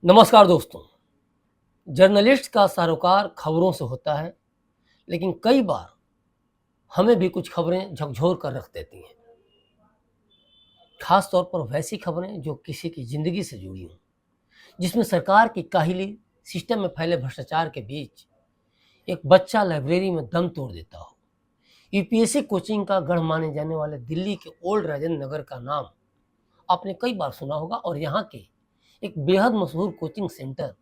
नमस्कार दोस्तों। जर्नलिस्ट का सरोकार खबरों से होता है, लेकिन कई बार हमें भी कुछ खबरें झकझोर कर रख देती हैं। खास तौर पर वैसी खबरें जो किसी की ज़िंदगी से जुड़ी हों, जिसमें सरकार की काहिली, सिस्टम में फैले भ्रष्टाचार के बीच एक बच्चा लाइब्रेरी में दम तोड़ देता हो। यूपीएससी कोचिंग का गढ़ माने जाने वाले दिल्ली के ओल्ड राजेंद्र नगर का नाम आपने कई बार सुना होगा और यहाँ के एक बेहद मशहूर कोचिंग सेंटर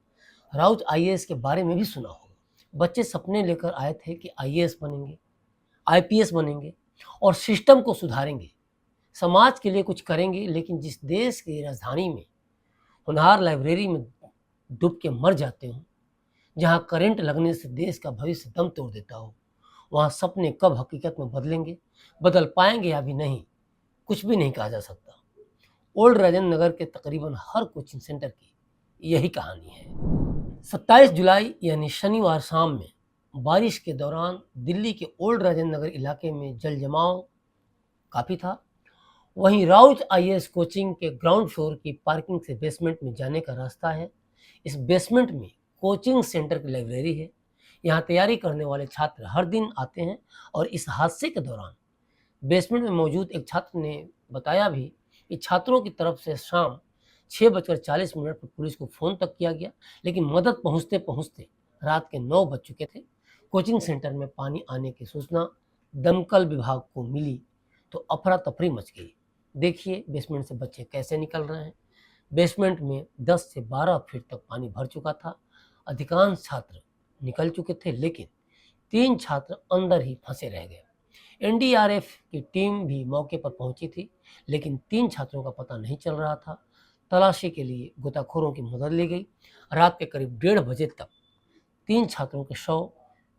राउत आईएएस के बारे में भी सुना होगा। बच्चे सपने लेकर आए थे कि आईएएस बनेंगे, आईपीएस बनेंगे और सिस्टम को सुधारेंगे, समाज के लिए कुछ करेंगे, लेकिन जिस देश की राजधानी में होनहार लाइब्रेरी में डूब के मर जाते हो, जहाँ करंट लगने से देश का भविष्य दम तोड़ देता हो, वहाँ सपने कब हकीकत में बदलेंगे, बदल पाएंगे या भी नहीं, कुछ भी नहीं कहा जा सकता। ओल्ड राजेंद्र नगर के तकरीबन हर कोचिंग सेंटर की यही कहानी है। 27 जुलाई यानी शनिवार शाम में बारिश के दौरान दिल्ली के ओल्ड राजेंद्र नगर इलाके में जल जमाव काफ़ी था। वहीं राउत आईएएस कोचिंग के ग्राउंड फ्लोर की पार्किंग से बेसमेंट में जाने का रास्ता है। इस बेसमेंट में कोचिंग सेंटर की लाइब्रेरी है। यहाँ तैयारी करने वाले छात्र हर दिन आते हैं और इस हादसे के दौरान बेसमेंट में मौजूद एक छात्र ने बताया भी कि छात्रों की तरफ से शाम 6:40 पर पुलिस को फ़ोन तक किया गया, लेकिन मदद पहुंचते पहुंचते रात के 9 बज चुके थे। कोचिंग सेंटर में पानी आने की सूचना दमकल विभाग को मिली तो अफरा तफरी मच गई। देखिए बेसमेंट से बच्चे कैसे निकल रहे हैं। बेसमेंट में 10 से 12 फीट तक पानी भर चुका था। अधिकांश छात्र निकल चुके थे, लेकिन 3 छात्र अंदर ही फंसे रह गए। एनडीआरएफ की टीम भी मौके पर पहुंची थी, लेकिन 3 छात्रों का पता नहीं चल रहा था। तलाशी के लिए गोताखोरों की मदद ली गई। रात के करीब 1:30 तक 3 छात्रों के शव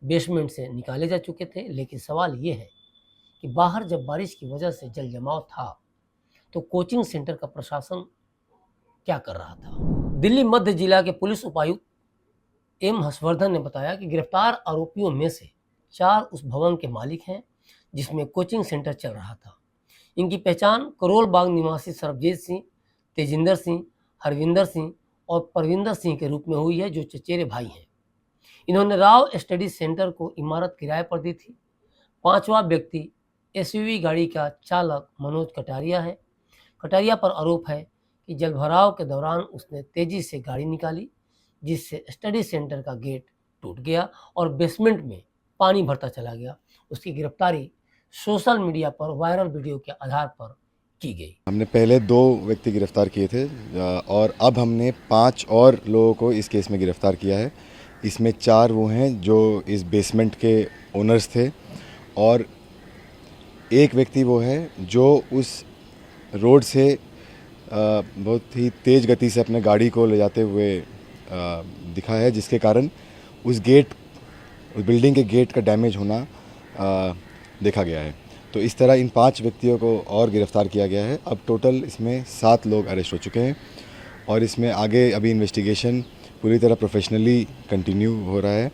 बेसमेंट से निकाले जा चुके थे, लेकिन सवाल ये है कि बाहर जब बारिश की वजह से जल जमाव था, तो कोचिंग सेंटर का प्रशासन क्या कर रहा था? दिल्ली मध्य जिला के पुलिस उपायुक्त एम हर्षवर्धन ने बताया कि गिरफ्तार आरोपियों में से 4 उस भवन के मालिक हैं जिसमें कोचिंग सेंटर चल रहा था। इनकी पहचान करोल बाग निवासी सरबजीत सिंह, तेजिंदर सिंह, हरविंदर सिंह और परविंदर सिंह के रूप में हुई है, जो चचेरे भाई हैं। इन्होंने राव स्टडी सेंटर को इमारत किराए पर दी थी। 5वां व्यक्ति एसयूवी गाड़ी का चालक मनोज कटारिया है। कटारिया पर आरोप है कि जलभराव के दौरान उसने तेजी से गाड़ी निकाली, जिससे स्टडी सेंटर का गेट टूट गया और बेसमेंट में पानी भरता चला गया। उसकी गिरफ्तारी सोशल मीडिया पर वायरल वीडियो के आधार पर की गई। हमने पहले 2 व्यक्ति गिरफ्तार किए थे और अब हमने 5 और लोगों को इस केस में गिरफ्तार किया है। इसमें 4 वो हैं जो इस बेसमेंट के ओनर्स थे और एक व्यक्ति वो है जो उस रोड से बहुत ही तेज़ गति से अपने गाड़ी को ले जाते हुए दिखा है, जिसके कारण उस बिल्डिंग के गेट का डैमेज होना देखा गया है। तो इस तरह इन 5 व्यक्तियों को और गिरफ्तार किया गया है। अब टोटल इसमें 7 लोग अरेस्ट हो चुके हैं और इसमें आगे अभी इन्वेस्टिगेशन पूरी तरह प्रोफेशनली कंटिन्यू हो रहा है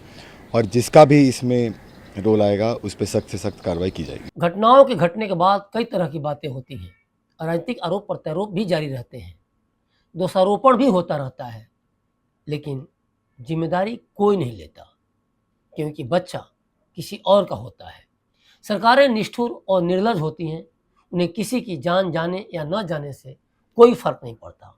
और जिसका भी इसमें रोल आएगा उस पर सख्त से सख्त कार्रवाई की जाएगी। घटनाओं के घटने के बाद कई तरह की बातें होती हैं। राजनीतिक आरोप प्रत्यारोप भी जारी रहते हैं, दोषारोपण भी होता रहता है, लेकिन जिम्मेदारी कोई नहीं लेता, क्योंकि बच्चा किसी और का होता है। सरकारें निष्ठुर और निर्लज होती हैं। उन्हें किसी की जान जाने या न जाने से कोई फर्क नहीं पड़ता,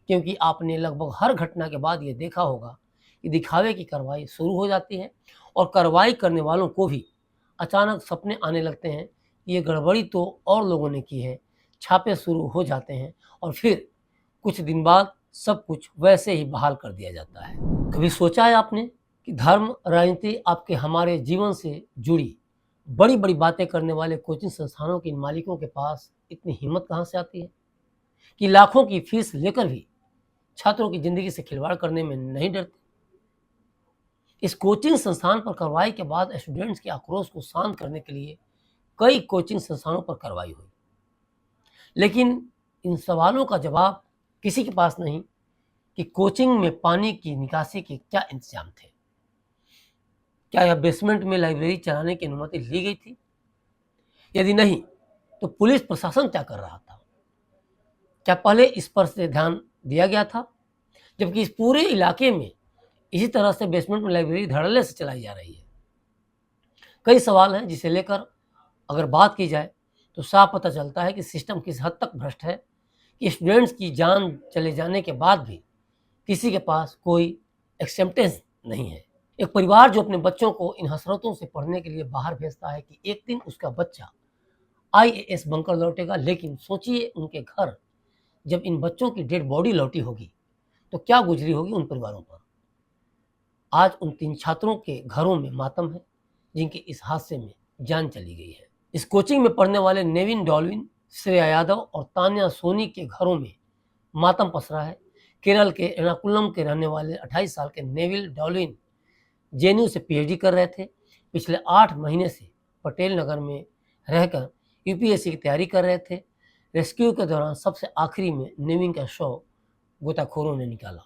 क्योंकि आपने लगभग हर घटना के बाद ये देखा होगा कि दिखावे की कार्रवाई शुरू हो जाती है और कार्रवाई करने वालों को भी अचानक सपने आने लगते हैं कि ये गड़बड़ी तो और लोगों ने की है। छापे शुरू हो जाते हैं और फिर कुछ दिन बाद सब कुछ वैसे ही बहाल कर दिया जाता है। कभी सोचा है आपने कि धर्म, राजनीति, आपके हमारे जीवन से जुड़ी बड़ी बड़ी बातें करने वाले कोचिंग संस्थानों के मालिकों के पास इतनी हिम्मत कहाँ से आती है कि लाखों की फीस लेकर भी छात्रों की जिंदगी से खिलवाड़ करने में नहीं डरते? इस कोचिंग संस्थान पर कार्रवाई के बाद स्टूडेंट्स के आक्रोश को शांत करने के लिए कई कोचिंग संस्थानों पर कार्रवाई हुई, लेकिन इन सवालों का जवाब किसी के पास नहीं कि कोचिंग में पानी की निकासी के क्या इंतजाम थे। क्या यह बेसमेंट में लाइब्रेरी चलाने की अनुमति ली गई थी? यदि नहीं, तो पुलिस प्रशासन क्या कर रहा था? क्या पहले इस पर से ध्यान दिया गया था? जबकि इस पूरे इलाके में इसी तरह से बेसमेंट में लाइब्रेरी धड़ल्ले से चलाई जा रही है। कई सवाल हैं जिसे लेकर अगर बात की जाए तो साफ पता चलता है कि सिस्टम किस हद तक भ्रष्ट है कि स्टूडेंट्स की जान चले जाने के बाद भी किसी के पास कोई एक्सेप्टेंस नहीं है। एक परिवार जो अपने बच्चों को इन हसरतों से पढ़ने के लिए बाहर भेजता है कि एक दिन उसका बच्चा आईएएस बनकर लौटेगा, लेकिन सोचिए उनके घर जब इन बच्चों की डेड बॉडी लौटी होगी तो क्या गुजरी होगी उन परिवारों पर। आज उन 3 छात्रों के घरों में मातम है जिनके इस हादसे में जान चली गई है। इस कोचिंग में पढ़ने वाले नेविन डॉल्विन, श्रेया यादव और तान्या सोनी के घरों में मातम पसरा है। केरल के एर्नाकुलम के रहने वाले 28 साल के नेविल डॉल्विन जेएनयू से पीएचडी कर रहे थे। पिछले 8 महीने से पटेल नगर में रहकर यूपीएससी की तैयारी कर रहे थे। रेस्क्यू के दौरान सबसे आखिरी में नेविन का शव गोताखोरों ने निकाला।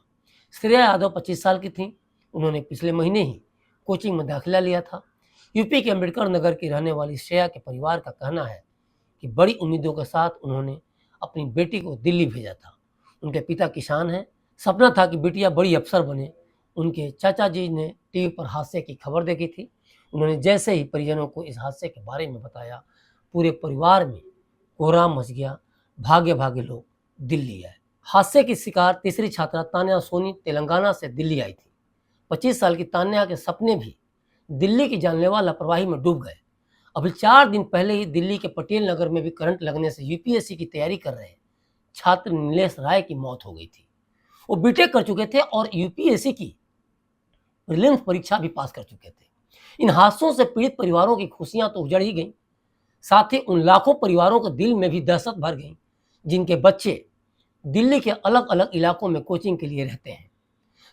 श्रेया यादव 25 साल की थी। उन्होंने पिछले महीने ही कोचिंग में दाखिला लिया था। यूपी के अम्बेडकर नगर की रहने वाली श्रेया के परिवार का कहना है कि बड़ी उम्मीदों के साथ उन्होंने अपनी बेटी को दिल्ली भेजा था। उनके पिता किसान हैं। सपना था कि बिटिया बड़ी अफसर बने। उनके चाचा जी ने टीवी पर हादसे की खबर देखी थी। उन्होंने जैसे ही परिजनों को इस हादसे के बारे में बताया, पूरे परिवार में कोहराम मच गया। भागे भागे लोग दिल्ली आए। हादसे की शिकार तीसरी छात्रा तान्या सोनी तेलंगाना से दिल्ली आई थी। 25 साल की तान्या के सपने भी दिल्ली की जानलेवा लापरवाही में डूब गए। अभी 4 दिन पहले ही दिल्ली के पटेल नगर में भी करंट लगने से यूपीएससी की तैयारी कर रहे छात्र नीलेश राय की मौत हो गई थी। वो बीटेक कर चुके थे और यूपीएससी की प्रीलिम्स परीक्षा भी पास कर चुके थे। इन हादसों से पीड़ित परिवारों की खुशियां तो उजड़ ही गईं, साथ ही उन लाखों परिवारों के दिल में भी दहशत भर गई जिनके बच्चे दिल्ली के अलग अलग इलाकों में कोचिंग के लिए रहते हैं।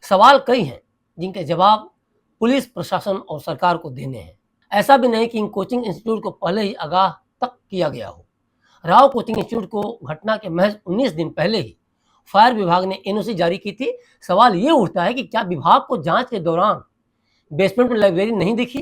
सवाल कई हैं जिनके जवाब पुलिस प्रशासन और सरकार को देने हैं। ऐसा भी नहीं कि इन कोचिंग इंस्टीट्यूट को पहले ही आगाह तक किया गया हो। राव कोचिंग इंस्टीट्यूट को घटना के महज 19 दिन पहले ही फायर विभाग ने एनओसी जारी की थी। सवाल ये उठता है कि क्या विभाग को जांच के दौरान बेसमेंट में लाइब्रेरी नहीं दिखी?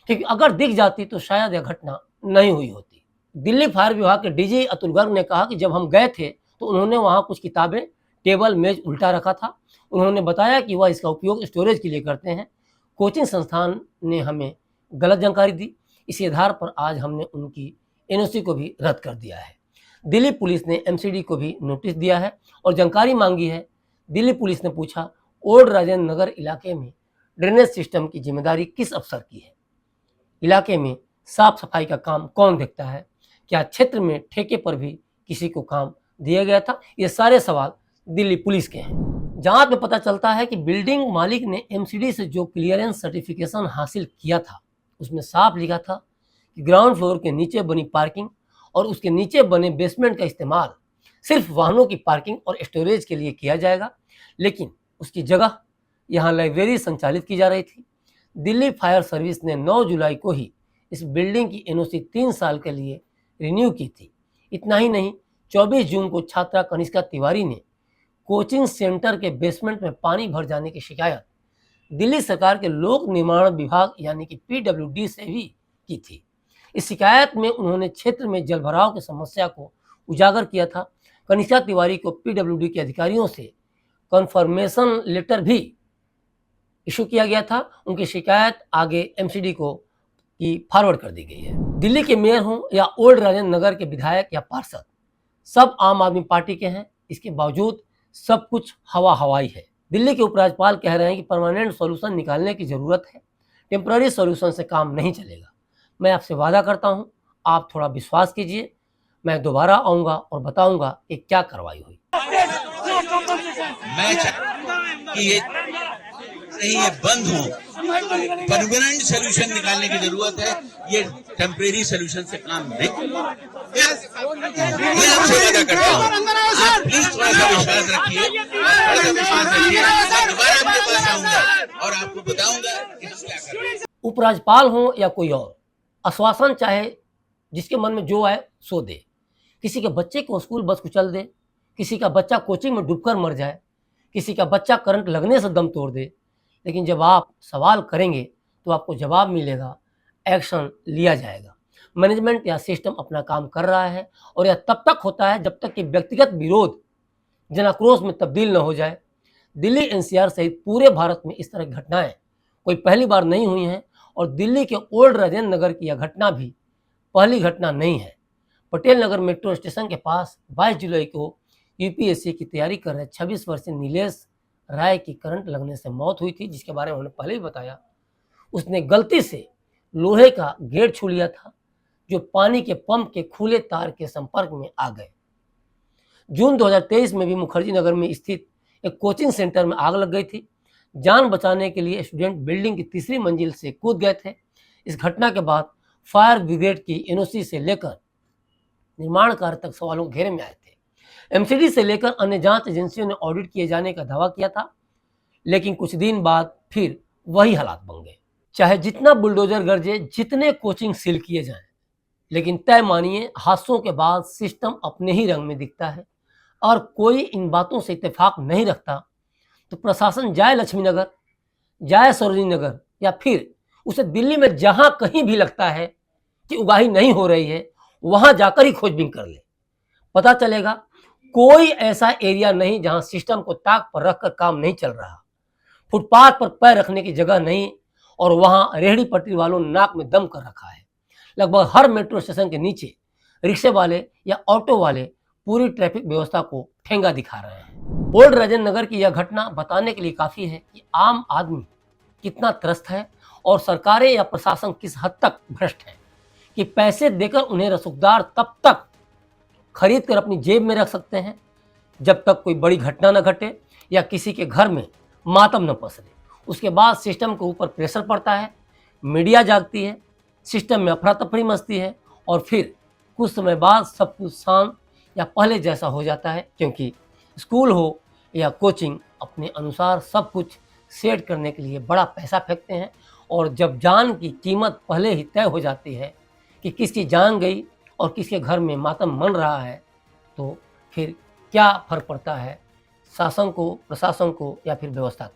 क्योंकि अगर दिख जाती तो शायद यह घटना नहीं हुई होती। दिल्ली फायर विभाग के डीजी अतुल गर्ग ने कहा कि जब हम गए थे तो उन्होंने वहाँ कुछ किताबें, टेबल, मेज उल्टा रखा था। उन्होंने बताया कि वह इसका उपयोग स्टोरेज के लिए करते हैं। कोचिंग संस्थान ने हमें गलत जानकारी दी। इसी आधार पर आज हमने उनकी एनओसी को भी रद्द कर दिया है। दिल्ली पुलिस ने एमसीडी को भी नोटिस दिया है और जानकारी मांगी है। दिल्ली पुलिस ने पूछा, ओल्ड राजेंद्र नगर इलाके में ड्रेनेज सिस्टम की जिम्मेदारी किस अफसर की है? इलाके में साफ सफाई का काम कौन देखता है? क्या क्षेत्र में ठेके पर भी किसी को काम दिया गया था? ये सारे सवाल दिल्ली पुलिस के हैं। जांच में पता चलता है कि बिल्डिंग मालिक ने एमसीडी से जो क्लियरेंस सर्टिफिकेशन हासिल किया था उसमें साफ लिखा था कि ग्राउंड फ्लोर के नीचे बनी पार्किंग और उसके नीचे बने बेसमेंट का इस्तेमाल सिर्फ वाहनों की पार्किंग और स्टोरेज के लिए किया जाएगा, लेकिन उसकी जगह यहाँ लाइब्रेरी संचालित की जा रही थी। दिल्ली फायर सर्विस ने 9 जुलाई को ही इस बिल्डिंग की एनओसी 3 साल के लिए रिन्यू की थी। इतना ही नहीं, 24 जून को छात्रा कनिष्का तिवारी ने कोचिंग सेंटर के बेसमेंट में पानी भर जाने की शिकायत दिल्ली सरकार के लोक निर्माण विभाग यानी कि पीडब्ल्यूडी से भी की थी। इस शिकायत में उन्होंने क्षेत्र में जलभराव की समस्या को उजागर किया था। कनिष्का तिवारी को पीडब्ल्यूडी के अधिकारियों से कन्फर्मेशन लेटर भी इशू किया गया था। उनकी शिकायत आगे एमसीडी को फॉरवर्ड कर दी गई है। दिल्ली के मेयर हों या ओल्ड राजेंद्र नगर के विधायक या पार्षद, सब आम आदमी पार्टी के हैं। इसके बावजूद सब कुछ हवा हवाई है। दिल्ली के उपराज्यपाल कह रहे हैं कि परमानेंट सॉल्यूशन निकालने की जरूरत है, टेम्पररी सॉल्यूशन से काम नहीं चलेगा। मैं आपसे वादा करता हूं, आप थोड़ा विश्वास कीजिए, मैं दोबारा आऊंगा और बताऊंगा कि क्या कार्रवाई हुई। मैं चाहता कि ये बंद हो, परमानेंट सोल्यूशन निकालने की जरूरत है। ये टेम्परेरी सोल्यूशन से काम नहीं। मैं आपसे वादा करता हूँ, आप प्लीज थोड़ा सा विश्वास रखिए, दोबारा आपके पास आऊंगा और आपको बताऊंगा कि हम क्या कर रहे हैं। उपराज्यपाल हो या कोई और, आश्वासन चाहे जिसके मन में जो आए सो दे। किसी के बच्चे को स्कूल बस कुचल दे, किसी का बच्चा कोचिंग में डूबकर मर जाए, किसी का बच्चा करंट लगने से दम तोड़ दे, लेकिन जब आप सवाल करेंगे तो आपको जवाब मिलेगा, एक्शन लिया जाएगा। मैनेजमेंट या सिस्टम अपना काम कर रहा है और यह तब तक होता है जब तक कि व्यक्तिगत विरोध जनाक्रोश में तब्दील न हो जाए। दिल्ली एनसीआर सहित पूरे भारत में इस तरह की घटनाएं कोई पहली बार नहीं हुई हैं और दिल्ली के ओल्ड राजेंद्र नगर की यह घटना भी पहली घटना नहीं है। पटेल नगर मेट्रो स्टेशन के पास 22 जुलाई को यूपीएससी की तैयारी कर रहे 26 वर्षीय नीलेश राय की करंट लगने से मौत हुई थी, जिसके बारे में उन्होंने पहले ही बताया। उसने गलती से लोहे का गेट छू लिया था जो पानी के पंप के खुले तार के संपर्क में आ गए। जून 2023 में भी मुखर्जी नगर में स्थित एक कोचिंग सेंटर में आग लग गई थी। जान बचाने के लिए स्टूडेंट बिल्डिंग की तीसरी मंजिल से कूद गए थे। इस घटना के बाद फायर ब्रिगेड की एनओसी से लेकर निर्माण कार्य तक सवालों के घेरे में आए थे। एमसीडी से लेकर अन्य जांच एजेंसियों ने ऑडिट किए जाने का दावा किया था, लेकिन कुछ दिन बाद फिर वही हालात बन गए। चाहे जितना बुलडोजर गरजे, जितने कोचिंग सील किए जाएं, लेकिन तय मानिए हादसों के बाद सिस्टम अपने ही रंग में दिखता है और कोई इन बातों से इत्तेफाक नहीं रखता तो प्रशासन जाए लक्ष्मी नगर, जाए सरोजिनी नगर या फिर उसे दिल्ली में जहां कहीं भी लगता है कि उगाही नहीं हो रही है वहां जाकर ही खोजबीन कर ले। पता चलेगा कोई ऐसा एरिया नहीं जहां सिस्टम को ताक पर रखकर काम नहीं चल रहा। फुटपाथ पर पैर रखने की जगह नहीं और वहां रेहड़ी पटरी वालों ने नाक में दम कर रखा है। लगभग हर मेट्रो स्टेशन के नीचे रिक्शे वाले या ऑटो वाले पूरी ट्रैफिक व्यवस्था को ठेंगा दिखा रहे हैं। ओल्ड राजेंद्र नगर की यह घटना बताने के लिए काफी है कि आम आदमी कितना त्रस्त है और सरकारें या प्रशासन किस हद तक भ्रष्ट है कि पैसे देकर उन्हें रसूखदार तब तक खरीद कर अपनी जेब में रख सकते हैं जब तक कोई बड़ी घटना न घटे या किसी के घर में मातम न पसरे। उसके बाद सिस्टम के ऊपर प्रेशर पड़ता है, मीडिया जागती है, सिस्टम में अफरा तफरी मचती है और फिर कुछ समय बाद सब कुछ शांत या पहले जैसा हो जाता है, क्योंकि स्कूल हो या कोचिंग अपने अनुसार सब कुछ सेट करने के लिए बड़ा पैसा फेंकते हैं और जब जान की कीमत पहले ही तय हो जाती है कि किसकी जान गई और किसके घर में मातम मन रहा है तो फिर क्या फर्क पड़ता है शासन को, प्रशासन को या फिर व्यवस्था को।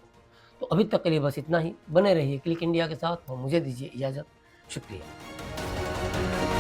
तो अभी तक के लिए बस इतना ही। बने रहिए क्लिक इंडिया के साथ और मुझे दीजिए इजाज़त। शुक्रिया।